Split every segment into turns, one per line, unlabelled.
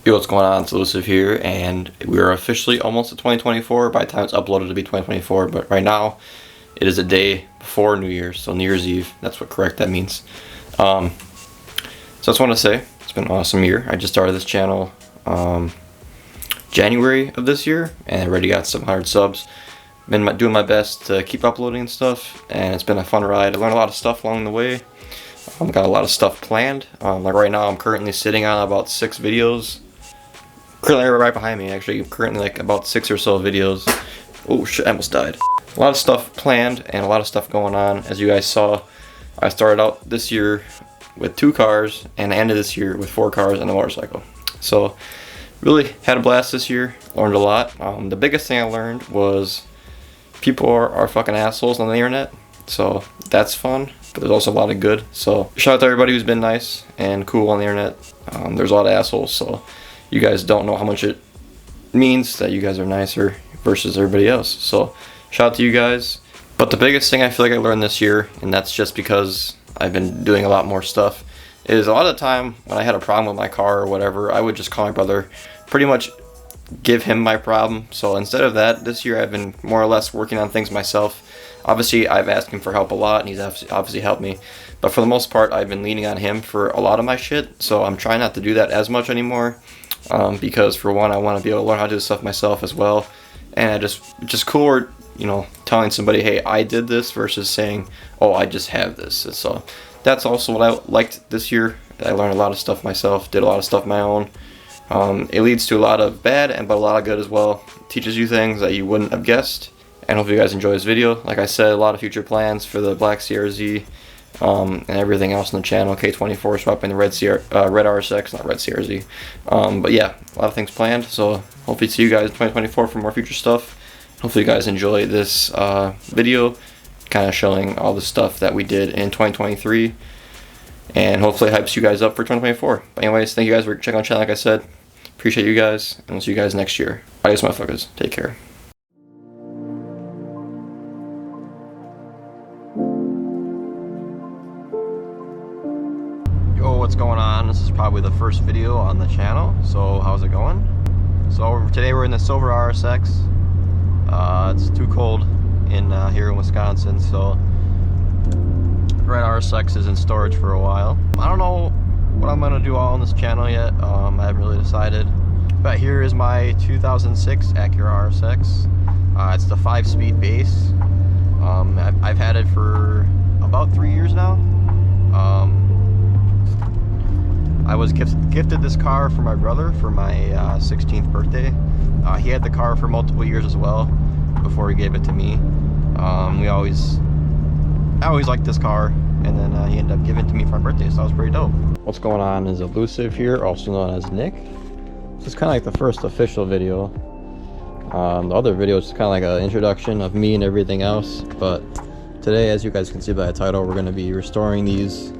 Yo, what's going on? It's Elusive here, and we are officially almost at 2024. By the time it's uploaded, it'll be 2024, but right now, it is a day before New Year's, so New Year's Eve. That's what correct that means. So I just want to say, it's been an awesome year. I just started this channel January of this year, and I already got some 100 subs. Been doing my best to keep uploading and stuff, and it's been a fun ride. I learned a lot of stuff along the way. Got a lot of stuff planned. Like right now, I'm currently sitting on about 6 videos. Currently right behind me, actually. Currently like about 6 or so videos. Oh shit, I almost died. A lot of stuff planned and a lot of stuff going on. As you guys saw, I started out this year with 2 cars and I ended this year with 4 cars and a motorcycle. So really had a blast this year. Learned a lot. The biggest thing I learned was people are fucking assholes on the internet. So that's fun, but there's also a lot of good. So shout out to everybody who's been nice and cool on the internet. There's a lot of assholes, so you guys don't know how much it means that you guys are nicer versus everybody else. So shout out to you guys. But the biggest thing I feel like I learned this year, and that's just because I've been doing a lot more stuff, is a lot of the time when I had a problem with my car or whatever, I would just call my brother, pretty much give him my problem. So instead of that, this year I've been more or less working on things myself. Obviously, I've asked him for help a lot, and he's obviously helped me. But for the most part, I've been leaning on him for a lot of my shit. So I'm trying not to do that as much anymore. Because for one, I want to be able to learn how to do this stuff myself as well. And just cooler, you know, telling somebody, hey, I did this versus saying, oh, I just have this. And so that's also what I liked this year. I learned a lot of stuff myself, did a lot of stuff my own. It leads to a lot of bad, but a lot of good as well. It teaches you things that you wouldn't have guessed. And hopefully you guys enjoy this video. Like I said, a lot of future plans for the Black CRZ and everything else on the channel. K24 swapping the red RSX, not red CRZ. But yeah, a lot of things planned. So hopefully see you guys in 2024 for more future stuff. Hopefully you guys enjoy this video, kind of showing all the stuff that we did in 2023. And hopefully it hypes you guys up for 2024. But anyways, thank you guys for checking out the channel, like I said. Appreciate you guys, and we'll see you guys next year. Adios, motherfuckers. Take care. Yo, what's going on? This is probably the first video on the channel. So how's it going? So today we're in the silver RSX. It's too cold in here in Wisconsin, so red RSX is in storage for a while. I don't know what I'm gonna do all on this channel yet. I haven't really decided. But here is my 2006 Acura RSX. It's the 5-speed base. I've had it for about 3 years now. I was gifted this car for my brother for my 16th birthday. He had the car for multiple years as well before he gave it to me. I always liked this car, and then he ended up giving it to me for my birthday, so that was pretty dope. What's going on is Elusive here, also known as Nick. This is kind of like the first official video. The other video is kind of like an introduction of me and everything else, but today, as you guys can see by the title, we're going to be restoring these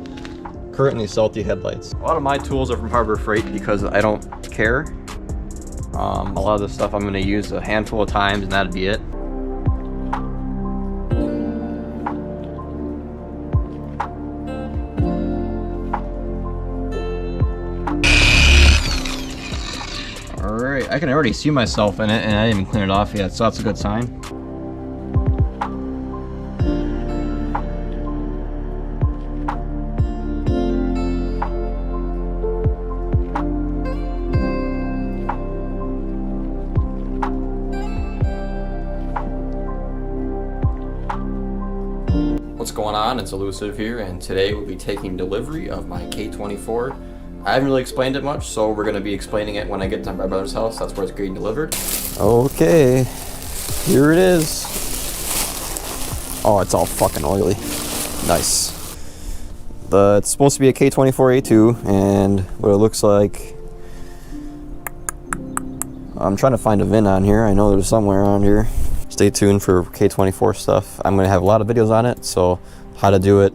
currently salty headlights. A lot of my tools are from Harbor Freight because I don't care. A lot of this stuff I'm going to use a handful of times and that'd be it. Alright, I can already see myself in it and I didn't even clean it off yet, so that's a good sign. What's going on? It's Elusive here, and today we'll be taking delivery of my K24. I haven't really explained it much, so we're going to be explaining it when I get to my brother's house. That's where it's getting delivered. Okay, here it is. Oh, it's all fucking oily. Nice. It's supposed to be a K24A2, and what it looks like, I'm trying to find a VIN on here. I know there's somewhere around here. Stay tuned for K24 stuff. I'm going to have a lot of videos on it, so how to do it,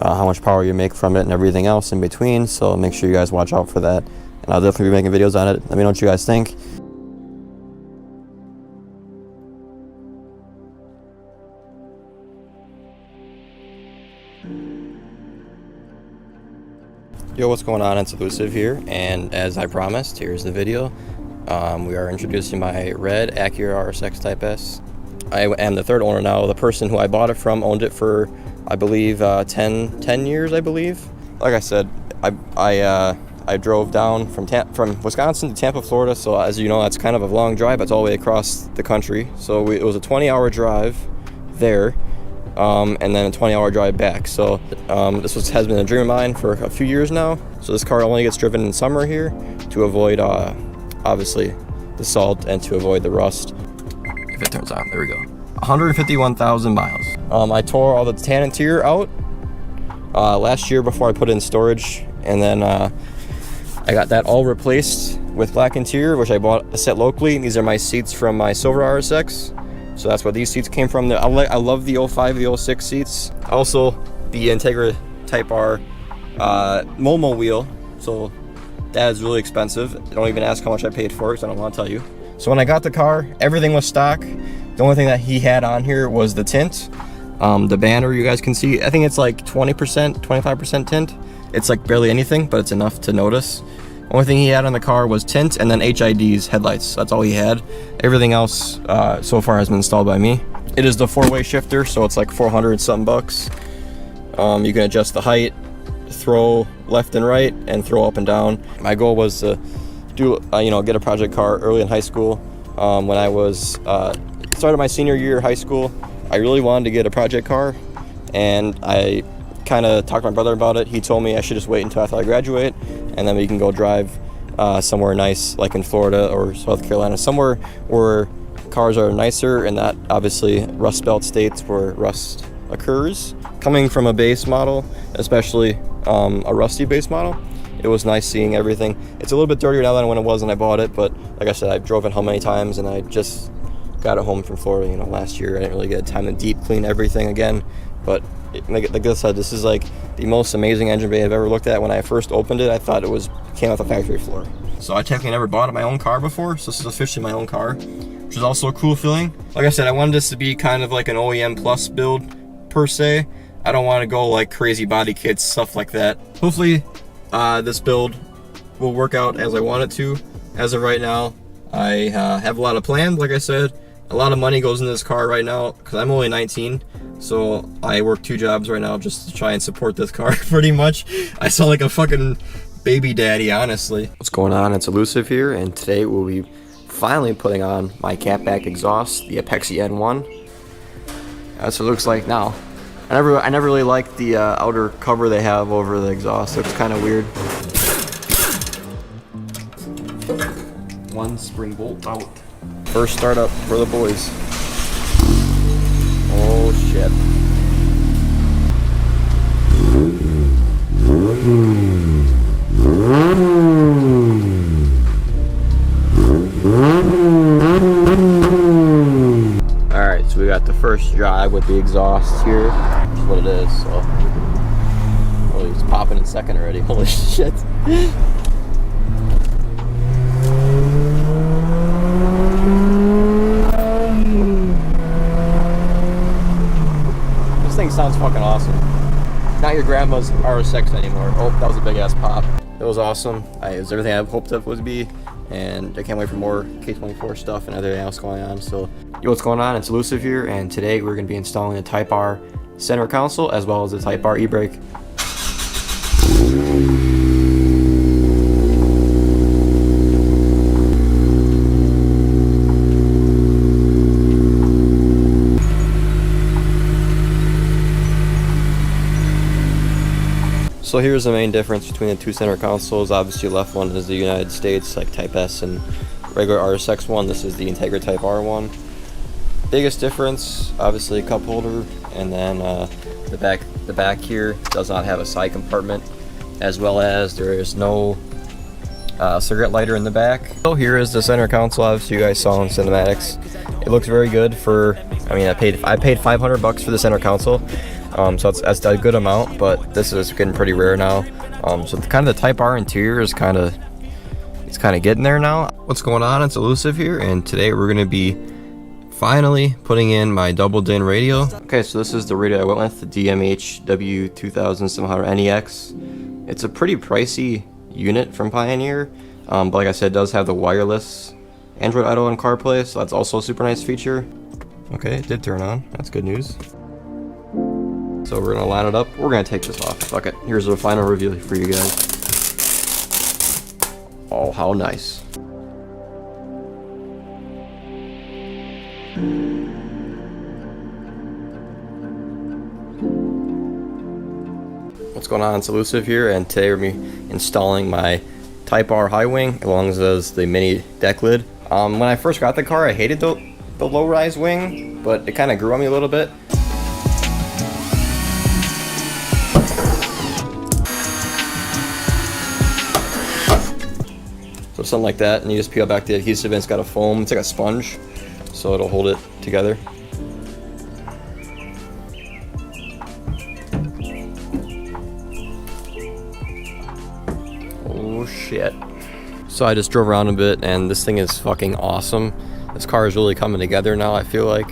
how much power you make from it, and everything else in between, so make sure you guys watch out for that. And I'll definitely be making videos on it. Let me know what you guys think. Yo, what's going on? It's Elusive here, and as I promised, here's the video. We are introducing my red Acura RSX Type S. I am the third owner now. The person who I bought it from owned it for, I believe, 10 years, I believe. Like I said, I drove down from Wisconsin to Tampa, Florida, so as you know, that's kind of a long drive. It's all the way across the country. So it was a 20-hour drive there. And then a 20-hour drive back. So this has been a dream of mine for a few years now. So this car only gets driven in summer here to avoid, obviously, the salt and to avoid the rust. If it turns on, there we go. 151,000 miles. I tore all the tan interior out last year before I put it in storage, and then I got that all replaced with black interior, which I bought a set locally. These are my seats from my silver RSX. So that's where these seats came from. I love the 05, the 06 seats. Also, the Integra Type R Momo wheel. So that is really expensive. Don't even ask how much I paid for it, because I don't want to tell you. So when I got the car, everything was stock. The only thing that he had on here was the tint. The banner, you guys can see, I think it's like 20%, 25% tint. It's like barely anything, but it's enough to notice. Only thing he had on the car was tint and then HIDs, headlights. That's all he had. Everything else so far has been installed by me. It is the 4-way shifter, so it's like 400 something bucks. You can adjust the height, throw left and right, and throw up and down. My goal was to do, get a project car early in high school. When I was started my senior year of high school, I really wanted to get a project car, and I kind of talked to my brother about it. He told me I should just wait until after I graduate, and then we can go drive somewhere nice, like in Florida or South Carolina, somewhere where cars are nicer and not obviously rust belt states where rust occurs. Coming from a base model, especially a rusty base model, it was nice seeing everything. It's a little bit dirtier now than when it was when I bought it, but like I said, I drove it home many times, and I just got it home from Florida, last year. I didn't really get time to deep clean everything again, but like I said, this is like the most amazing engine bay I've ever looked at. When I first opened it, I thought it came off the factory floor. So I technically never bought my own car before, so this is officially my own car, which is also a cool feeling. Like I said, I wanted this to be kind of like an OEM plus build per se. I don't want to go like crazy body kits, stuff like that. Hopefully this build will work out as I want it to. As of right now, I have a lot of plans. Like I said, a lot of money goes into this car right now because I'm only 19. So I work 2 jobs right now just to try and support this car pretty much. I sound like a fucking baby daddy, honestly. What's going on? It's Elusive here, and today we'll be finally putting on my catback exhaust, the Apexi N1. That's what it looks like now. I never really liked the outer cover they have over the exhaust. It looks kind of weird. One spring bolt out. First startup for the boys. Oh shit. Alright, so we got the first drive with the exhaust here. Which is what it is, so. Oh, he's popping in second already. Holy shit. This thing sounds fucking awesome. Not your grandma's RSX anymore. Oh, that was a big ass pop. It was awesome. It was everything I hoped it would be, and I can't wait for more K24 stuff and everything else going on. So, yo, what's going on? It's Elusive here, and today we're going to be installing the Type R center console as well as the Type R e-brake. So here's the main difference between the 2 center consoles. Obviously, the left one is the United States, like Type S, and regular RSX one. This is the Integra Type R one. Biggest difference, obviously, a cup holder, and then the back here does not have a side compartment, as well as there is no cigarette lighter in the back. So here is the center console. Obviously, you guys saw in cinematics. It looks very good for. I mean, I paid $500 for the center console. So that's a good amount, but this is getting pretty rare now. So kind of the Type R interior is kind of getting there now. What's going on? It's Elusive here, and today we're going to be finally putting in my double din radio. Okay, so this is the radio I went with, the DMH W2000 somehow NEX. It's a pretty pricey unit from Pioneer, but like I said, it does have the wireless Android Auto and CarPlay, so that's also a super nice feature. Okay, it did turn on. That's good news. So we're gonna line it up. We're gonna take this off. Fuck it. Here's the final review for you guys. Oh, how nice. What's going on? It's Elusive here, and today we're installing my Type R high wing along as the mini deck lid. When I first got the car, I hated the low-rise wing, but it kind of grew on me a little bit. So something like that, and you just peel back the adhesive, and it's got a foam. It's like a sponge, so it'll hold it together. Oh shit. So I just drove around a bit, and this thing is fucking awesome. This car is really coming together now, I feel like.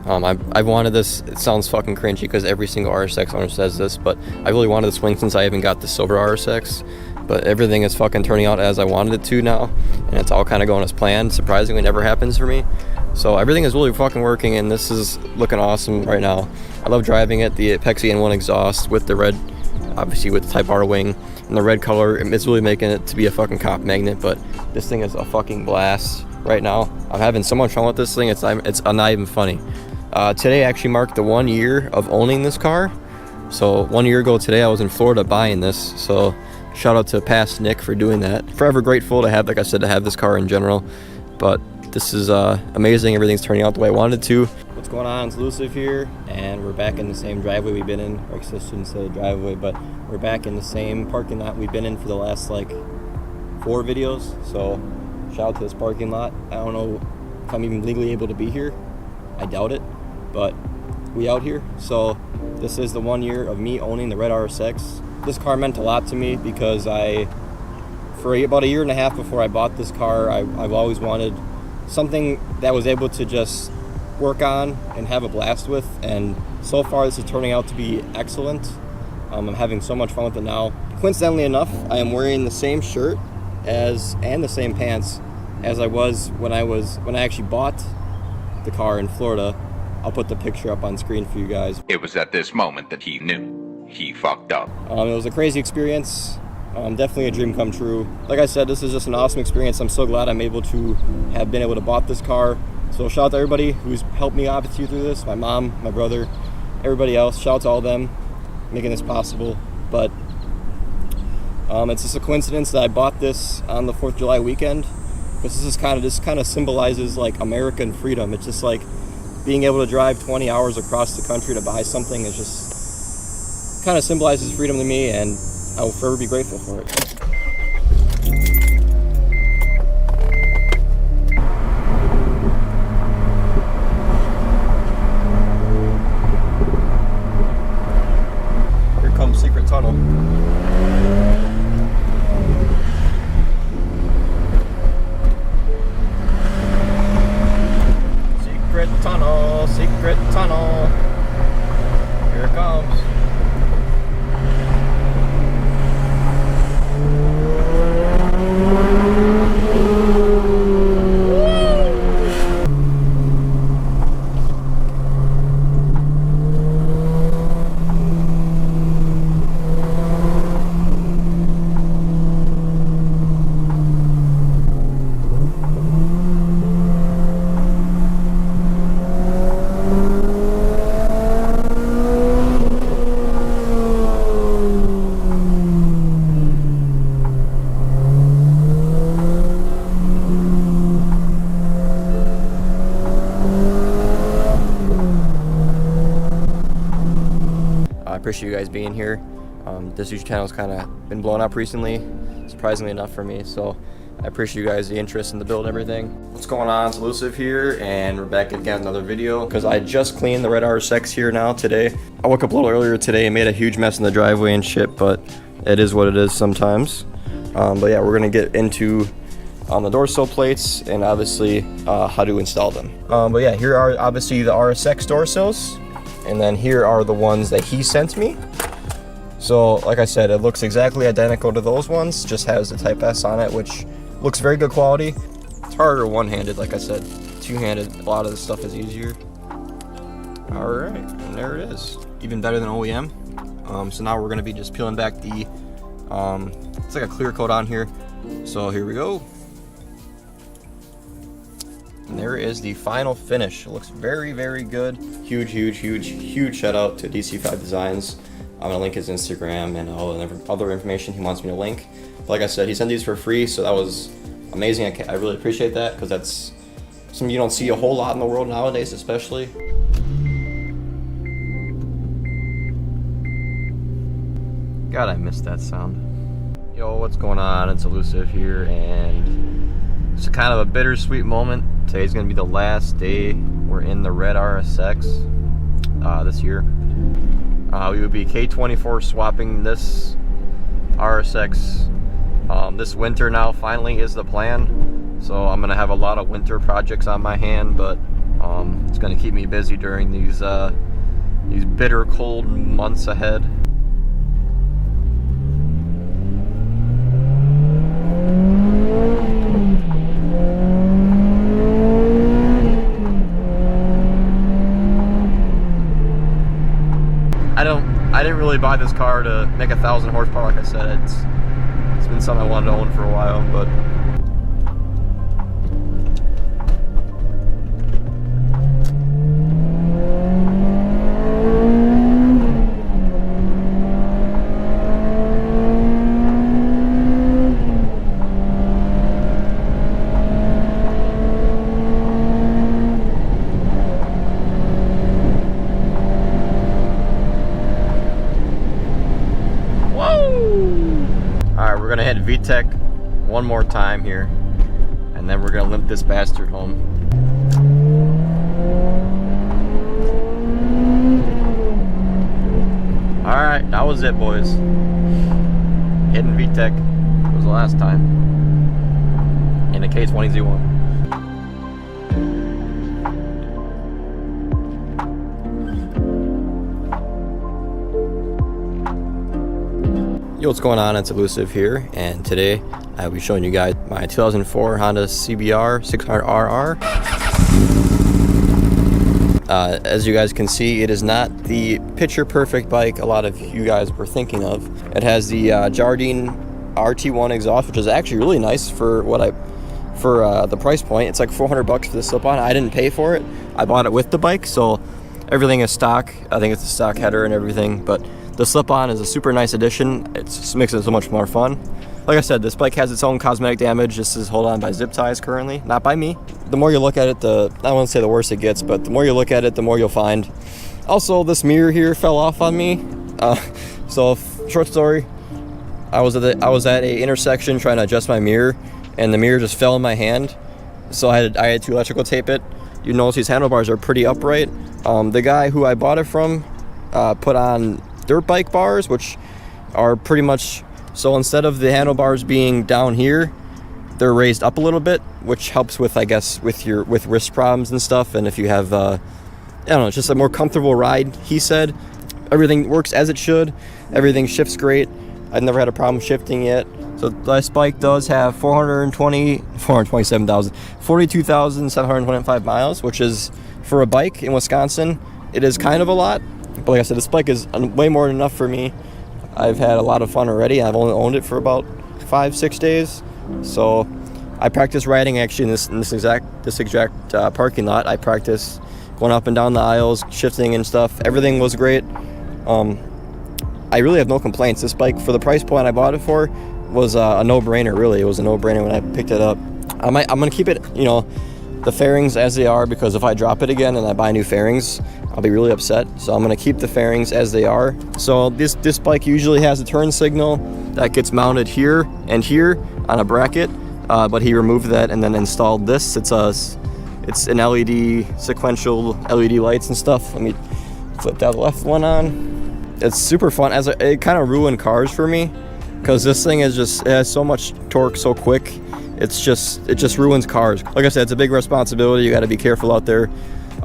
I've wanted this. It sounds fucking cringy because every single RSX owner says this, but I really wanted this wing since I even got the silver RSX. But everything is fucking turning out as I wanted it to now, and it's all kind of going as planned. Surprisingly, never happens for me. So everything is really fucking working, and this is looking awesome right now. I love driving it. The Apexi N1 exhaust with the red, obviously with the Type R wing, and the red color, it's really making it to be a fucking cop magnet. But this thing is a fucking blast right now. I'm having so much fun with this thing. It's not even funny. Today actually marked the 1 year of owning this car. So 1 year ago today, I was in Florida buying this. So shout out to past Nick for doing that. Forever grateful to have, like I said, to have this car in general. But this is amazing. Everything's turning out the way I wanted to. What's going on? It's Elusive here, and we're back in the same driveway we've been in. Or I shouldn't say driveway, but we're back in the same parking lot we've been in for the last like 4 videos. So shout out to this parking lot. I don't know if I'm even legally able to be here. I doubt it, but we out here. So this is the 1 year of me owning the red RSX. This car meant a lot to me because for about a year and a half before I bought this car, I've always wanted something that was able to just work on and have a blast with, and so far this is turning out to be excellent. I'm having so much fun with it now. Coincidentally enough, I am wearing the same shirt and the same pants as I was when I actually bought the car in Florida. I'll put the picture up on screen for you guys.
It was at this moment that he knew he fucked up.
It was a crazy experience. Definitely a dream come true. Like I said, this is just an awesome experience. I'm so glad I'm able to have been able to bought this car. So shout out to everybody who's helped me obviously through this. My mom, my brother, everybody else. Shout out to all of them making this possible. But it's just a coincidence that I bought this on the 4th of July weekend. Because this kind of symbolizes like American freedom. It's just like being able to drive 20 hours across the country to buy something is just kind of symbolizes freedom to me, and I will forever be grateful for it. Here comes Secret Tunnel. Secret tunnel. Here it comes. I appreciate you guys being here. This YouTube channel's kind of been blown up recently, surprisingly enough for me, so I appreciate you guys, the interest in the build and everything. What's going on? It's Elusive here, and we're back again with another video because I just cleaned the red RSX here now today. I woke up a little earlier today and made a huge mess in the driveway and shit, but it is what it is sometimes. But yeah, we're gonna get into the door sill plates and obviously how to install them. But yeah, here are obviously the RSX door sills, and then here are the ones that he sent me. So like I said, it looks exactly identical to those ones, just has the Type S on it, which looks very good quality. It's harder one-handed, like I said. Two-handed, a lot of this stuff is easier. All right, and there it is. Even better than OEM. So now we're gonna be just peeling back the, it's like a clear coat on here. So here we go. And there is the final finish. It looks very, very good. Huge, huge, huge, huge shout out to DC5 Designs. I'm gonna link his Instagram and all the other information he wants me to link. But like I said, he sent these for free, so that was amazing. I really appreciate that, because that's something you don't see a whole lot in the world nowadays, especially. God, I missed that sound. Yo, what's going on? It's Elusive here, and it's kind of a bittersweet moment. Today's gonna be the last day we're in the red RSX this year. We would be K24 swapping this RSX this winter now. Finally is the plan. So I'm gonna have a lot of winter projects on my hand, but it's gonna keep me busy during these bitter cold months ahead. I didn't really buy this car to make 1,000 horsepower, like I said. It's been something I wanted to own for a while, but we're gonna hit VTEC one more time here, and then we're gonna limp this bastard home. All right, that was it, boys. Hitting VTEC was the last time in a K20Z1. Yo, what's going on? It's Elusive here, and today I'll be showing you guys my 2004 Honda CBR 600RR. As you guys can see, it is not the picture perfect bike a lot of you guys were thinking of. It has the Jardine RT1 exhaust, which is actually really nice for the price point. It's like 400 bucks for the slip-on. I didn't pay for it. I bought it with the bike, so everything is stock. I think it's a stock header and everything, but the slip-on is a super nice addition. It just makes it so much more fun. Like I said, this bike has its own cosmetic damage. This is held on by zip ties currently, not by me. The more you look at it, I won't say the worse it gets, but the more you look at it, the more you'll find. Also, this mirror here fell off on me. So short story, I was at a intersection trying to adjust my mirror, and the mirror just fell in my hand. So I had to electrical tape it. You notice these handlebars are pretty upright. The guy who I bought it from put on dirt bike bars, which are pretty much, so instead of the handlebars being down here, they're raised up a little bit, which helps with, I guess, with wrist problems and stuff. And if you have I don't know, it's just a more comfortable ride. He said everything works as it should, everything shifts great. I've never had a problem shifting yet. So this bike does have 42,725 miles, which is, for a bike in Wisconsin, it is kind of a lot. But like I said, this bike is way more than enough for me. I've had a lot of fun already. I've only owned it for about 5-6 days. So I practice riding actually in this exact parking lot. I practice going up and down the aisles, shifting and stuff. Everything was great. I really have no complaints. This bike, for the price point I bought it for, was a no-brainer, really. It was a no-brainer when I picked it up. I'm going to keep it, the fairings as they are, because if I drop it again and I buy new fairings, I'll be really upset. So I'm going to keep the fairings as they are. So this bike usually has a turn signal that gets mounted here and here on a bracket, but he removed that and then installed this. It's an LED, sequential LED lights and stuff. Let me flip that left one on. It's super fun. It kind of ruined cars for me, because this thing it has so much torque so quick. It just ruins cars. Like I said, it's a big responsibility. You got to be careful out there.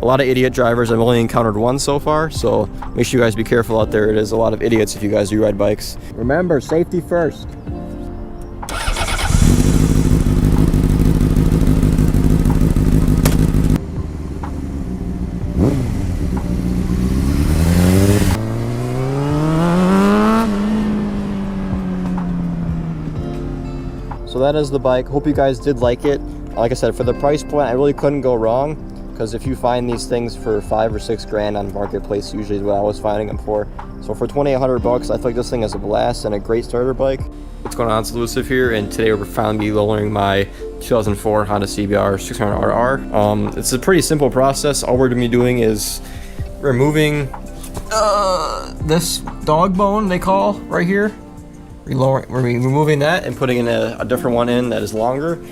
a lot of idiot drivers. I've only encountered one so far, so make sure you guys be careful out there. It is a lot of idiots if you guys do ride bikes. Remember, safety first. So that is the bike. Hope you guys did like it. Like I said, for the price point, I really couldn't go wrong, because if you find these things for 5 or 6 grand on Marketplace, usually is what I was finding them for. So for 2,800 bucks, I think this thing is a blast and a great starter bike. What's going on? It's Elusive here, and today we're finally lowering my 2004 Honda CBR 600RR. It's a pretty simple process. All we're going to be doing is removing this dog bone they call right here. We're removing that and putting in a different one in that is longer.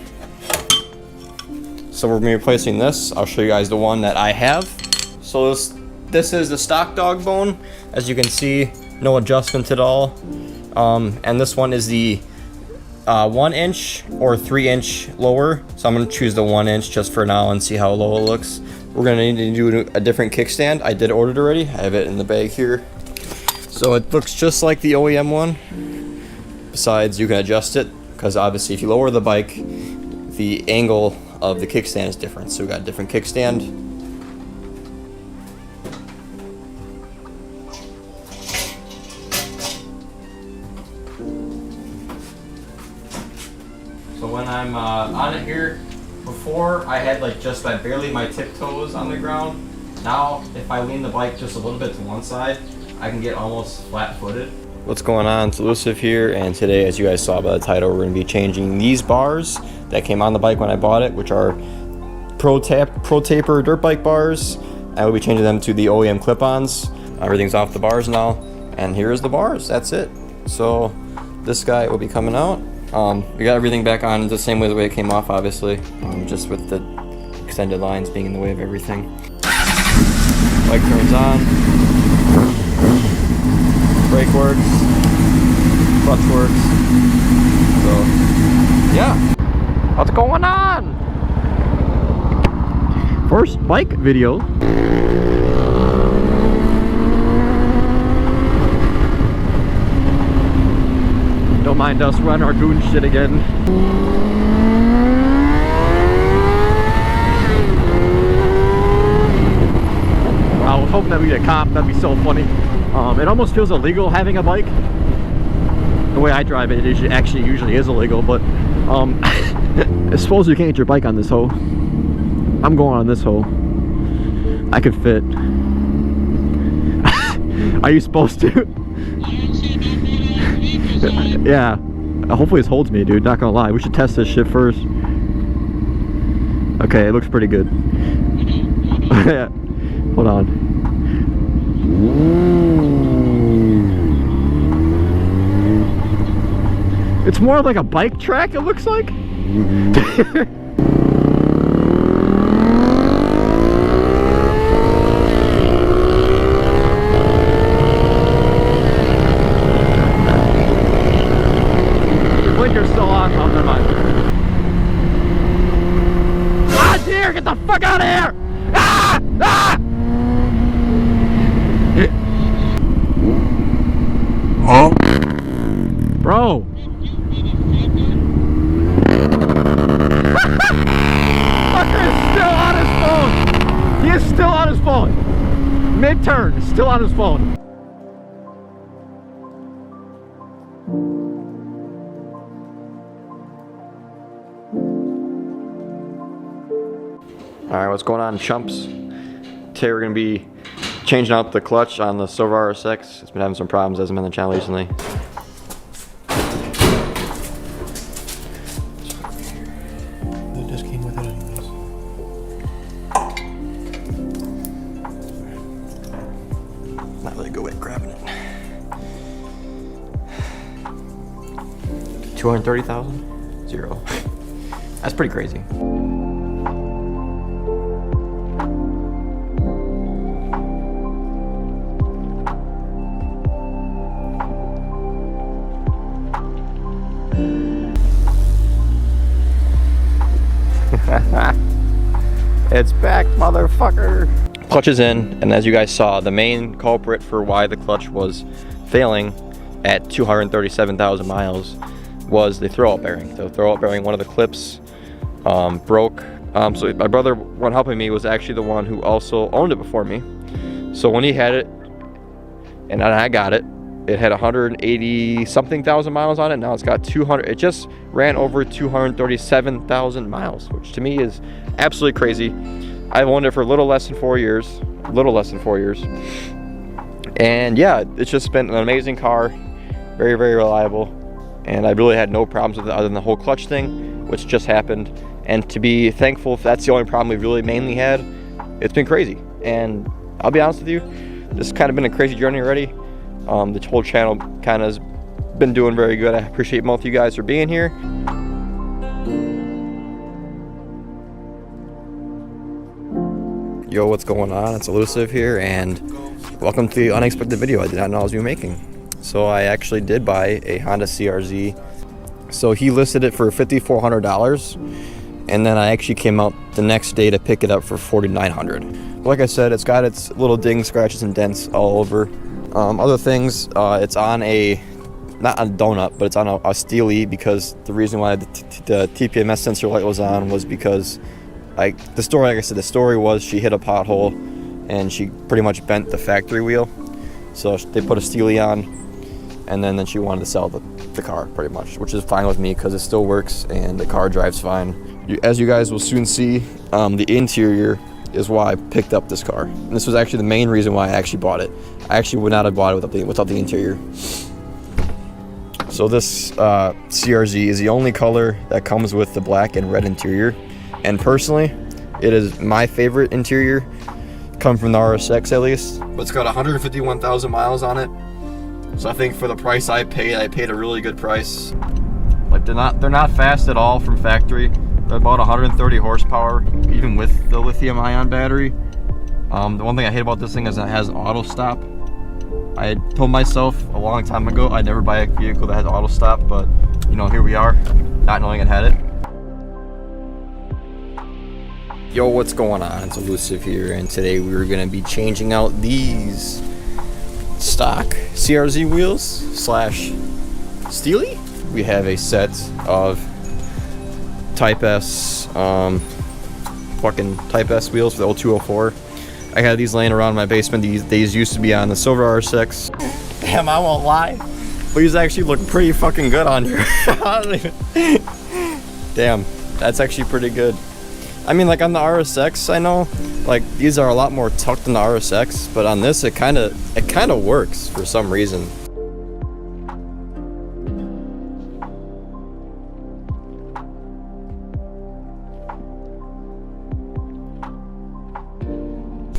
So we're going to be replacing this. I'll show you guys the one that I have. So this is the stock dog bone. As you can see, no adjustment at all. And this one is the 1 inch or 3 inch lower. So I'm going to choose the 1 inch just for now and see how low it looks. We're going to need to do a different kickstand. I did order it already. I have it in the bag here. So it looks just like the OEM one. Besides, you can adjust it, because obviously if you lower the bike, the angle of the kickstand is different. So we got a different kickstand. So when I'm on it here, before I had like just barely my tiptoes on the ground. Now if I lean the bike just a little bit to one side, I can get almost flat-footed. What's going on? It's Elusive here, and today, as you guys saw by the title, we're going to be changing these bars that came on the bike when I bought it, which are Pro Taper dirt bike bars. I will be changing them to the OEM clip-ons. Everything's off the bars now, and here's the bars. That's it. So this guy will be coming out. We got everything back on the same way the way it came off, obviously, just with the extended lines being in the way of everything. Bike turns on. Brake works, clutch works, so yeah. What's going on? First bike video. Don't mind us running our goon shit again. I was hoping that we get a cop. That'd be so funny. It almost feels illegal having a bike. The way I drive it, it actually usually is illegal, but I suppose you can't get your bike on this hoe. I'm going on this hoe. I could fit. Are you supposed to? Yeah. Hopefully this holds me, dude. Not gonna lie. We should test this shit first. Okay, it looks pretty good. Hold on. It's more like a bike track, it looks like. The blinker's still on. Oh, never mind. Ah, dear, get the fuck out of here! Ah! Ah! Huh? Bro! Fucker is still on his phone! He is still on his phone! Mid-turn, still on his phone. Alright, what's going on, chumps? Today we're going to be changing out the clutch on the Silver RSX. It's been having some problems, hasn't been on the channel recently. It just came with it anyways. Not really good way of grabbing it. 230,000? Zero. That's pretty crazy. It's back, motherfucker. Clutch is in, and as you guys saw, the main culprit for why the clutch was failing at 237,000 miles was the throwout bearing. The throwout bearing, one of the clips broke. So my brother, one helping me, was actually the one who also owned it before me. So when he had it, and I got it, it had 180 something thousand miles on it. Now it's got 200. It just ran over 237,000 miles, which to me is absolutely crazy. I've owned it for a little less than 4 years. And yeah, it's just been an amazing car. Very, very reliable. And I really had no problems with it other than the whole clutch thing, which just happened. And to be thankful if that's the only problem we've really mainly had, it's been crazy. And I'll be honest with you, this has kind of been a crazy journey already. The whole channel kind of has been doing very good. I appreciate both of you guys for being here. Yo, what's going on? It's Elusive here, and welcome to the unexpected video I did not know I was making. So I actually did buy a Honda CRZ. So he listed it for $5,400, and then I actually came out the next day to pick it up for $4,900. Like I said, it's got its little dings, scratches, and dents all over. Other things, it's on a, not a donut, but it's on a steely, because the reason why the TPMS sensor light was on was because like I said, the story was she hit a pothole and she pretty much bent the factory wheel. So they put a steely on, and then she wanted to sell the car pretty much, which is fine with me because it still works and the car drives fine. As you guys will soon see, the interior is why I picked up this car. And this was actually the main reason why I actually bought it. I actually would not have bought it without the interior. So this CRZ is the only color that comes with the black and red interior. And personally, it is my favorite interior, come from the RSX at least. But it's got 151,000 miles on it. So I think for the price I paid a really good price. Like they're not fast at all from factory. They're about 130 horsepower, even with the lithium ion battery. The one thing I hate about this thing is it has auto stop. I had told myself a long time ago I'd never buy a vehicle that has auto stop, but you know, here we are, not knowing it had it. Yo, what's going on? It's Elusive here, and today we're gonna be changing out these stock CRZ wheels slash steely. We have a set of Type S, fucking Type S wheels for the old 204. I had these laying around in my basement. These used to be on the silver RSX. Damn, I won't lie, but these actually look pretty fucking good on here. Damn, that's actually pretty good. I mean, like on the RSX, I know, like these are a lot more tucked than the RSX, but on this, it kind of works for some reason.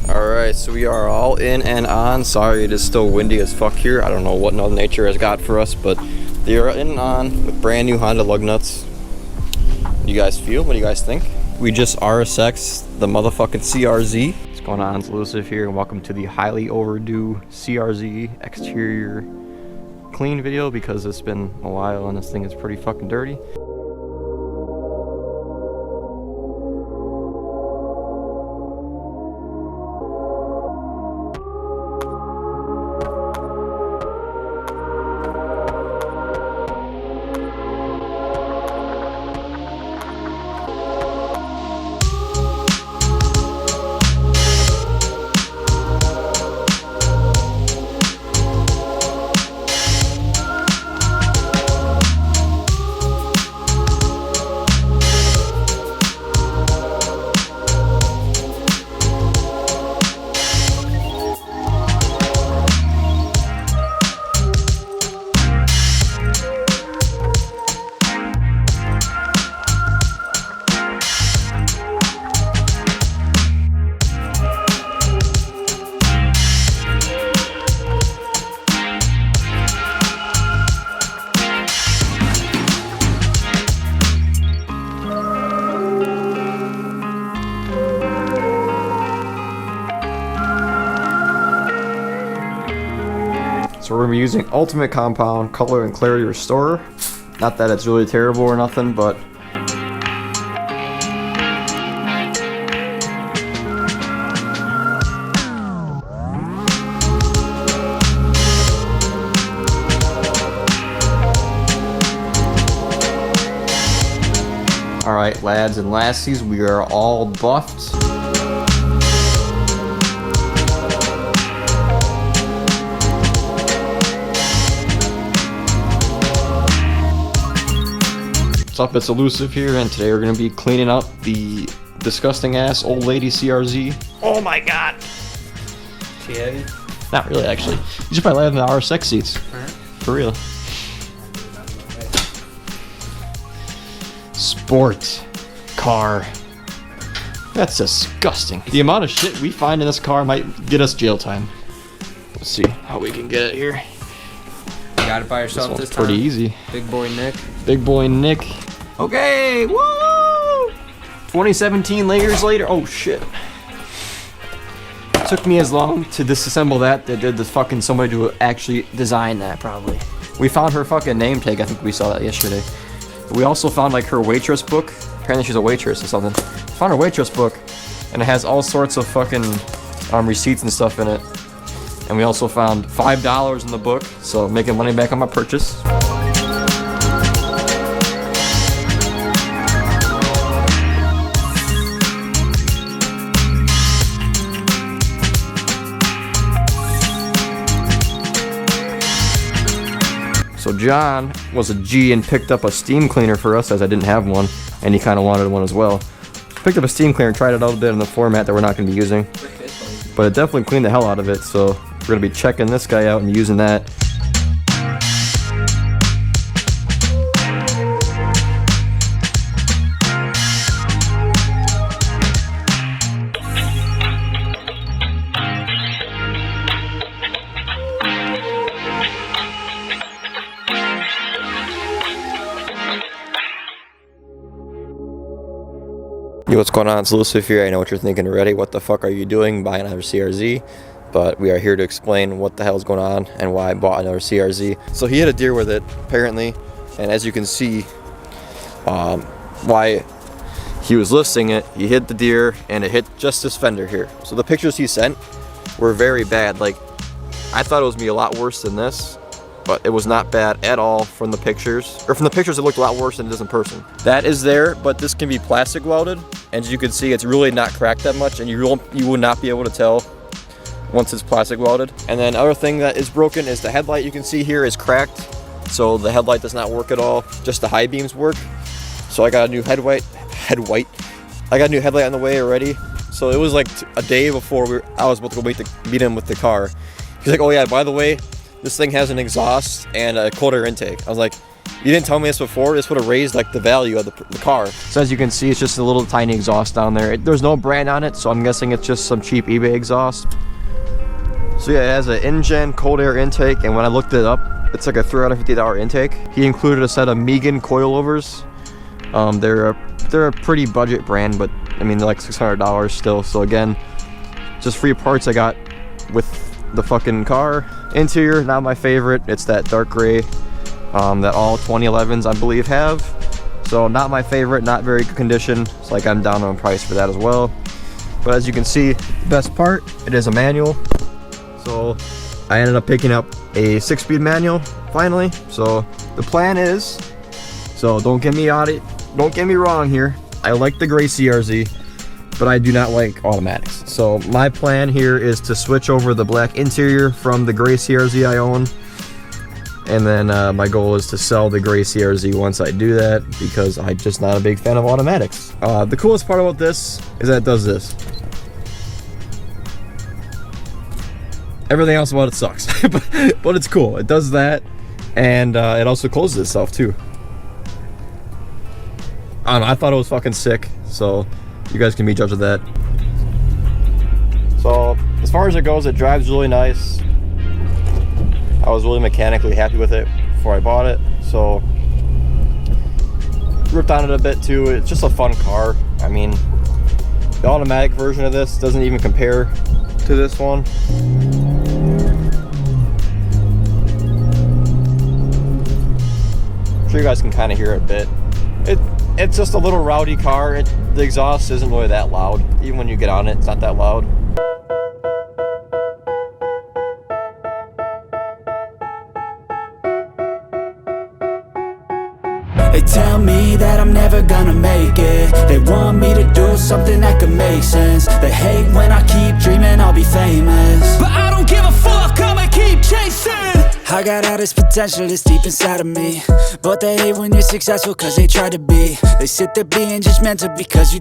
Alright, so we are all in and on. Sorry, it is still windy as fuck here. I don't know what Mother Nature has got for us, but they are in and on with brand new Honda lug nuts. What do you guys feel? What do you guys think? We just RSX the motherfucking CRZ. What's going on? It's Elusive here, and welcome to the highly overdue CRZ exterior clean video, because it's been a while and this thing is pretty fucking dirty. So we're going to be using Ultimate Compound Color and Clarity Restorer. Not that it's really terrible or nothing, but Alright, lads and lassies, we are all buffed. What's up, it's Elusive here, and today we're going to be cleaning up the disgusting ass old lady CRZ. Oh my god!
She heavy?
Not really, actually. You should probably lay in the RSX seats. For real. Sport car. That's disgusting. The amount of shit we find in this car might get us jail time. Let's see how we can get it here.
You got it by yourself this time?
Pretty easy.
Big boy Nick.
Big boy Nick. Okay, woo! 2017 years later. Oh shit. Took me as long to disassemble that did the fucking somebody to actually design that probably. We found her fucking name tag. I think we saw that yesterday. We also found like her waitress book. Apparently she's a waitress or something. Found her waitress book, and it has all sorts of fucking receipts and stuff in it. And we also found $5 in the book, so making money back on my purchase. So John was a G and picked up a steam cleaner for us, as I didn't have one, and he kind of wanted one as well. Picked up a steam cleaner and tried it out a bit in the format that we're not going to be using, but it definitely cleaned the hell out of it, so we're going to be checking this guy out and using that. Yo, what's going on? It's Elusive here. I know what you're thinking already. What the fuck are you doing buying another CRZ? But we are here to explain what the hell is going on and why I bought another CRZ. So he had a deer with it, apparently, and as you can see, why he was listing it, he hit the deer and it hit just this fender here. So the pictures he sent were very bad. Like, I thought it was gonna be a lot worse than this, but it was not bad at all from the pictures. Or from the pictures, it looked a lot worse than it is in person. That is there, but this can be plastic welded. And as you can see, it's really not cracked that much, and you will not be able to tell once it's plastic welded. And then other thing that is broken is the headlight. You can see here is cracked, so the headlight does not work at all. Just the high beams work. So I got a new headlight. I got a new headlight on the way already. So it was like a day before I was about to go meet him with the car. He's like, "Oh yeah, by the way, this thing has an exhaust and a cold air intake." I was like, "You didn't tell me this before. This would have raised like the value of the car." So as you can see, it's just a little tiny exhaust down there. There's no brand on it, so I'm guessing it's just some cheap eBay exhaust. So yeah, it has an InGen cold air intake, and when I looked it up, it's like a $350 intake. He included a set of Megan coilovers. They're a pretty budget brand, but I mean they're like $600 still. So again, just free parts I got with the fucking car. Interior, not my favorite. It's that dark gray that all 2011s I believe have. So not my favorite, not very good condition. It's like I'm down on price for that as well. But as you can see, the best part, it is a manual. So I ended up picking up a 6-speed manual finally. So the plan is, so don't get me wrong here. I like the gray CRZ, but I do not like automatics. So my plan here is to switch over the black interior from the gray CRZ I own. And then my goal is to sell the gray CRZ once I do that, because I'm just not a big fan of automatics. The coolest part about this is that it does this. Everything else about it sucks, but it's cool. It does that, and it also closes itself too. I don't know, I thought it was fucking sick, so you guys can be judge of that. So as far as it goes, it drives really nice. I was really mechanically happy with it before I bought it, so ripped on it a bit too. It's just a fun car. I mean, the automatic version of this doesn't even compare to this one. I'm sure you guys can kind of hear it a bit. It's just a little rowdy car. The exhaust isn't really that loud. Even when you get on it, it's not that loud.
They tell me that I'm never gonna make it. They want me to do something that could make sense. They hate when I keep dreaming I'll be famous, but I don't give a fuck, I'ma keep chasing. I got all this potential that's deep inside of me, but they hate when you're successful cause they try to be. They sit there being judgmental because you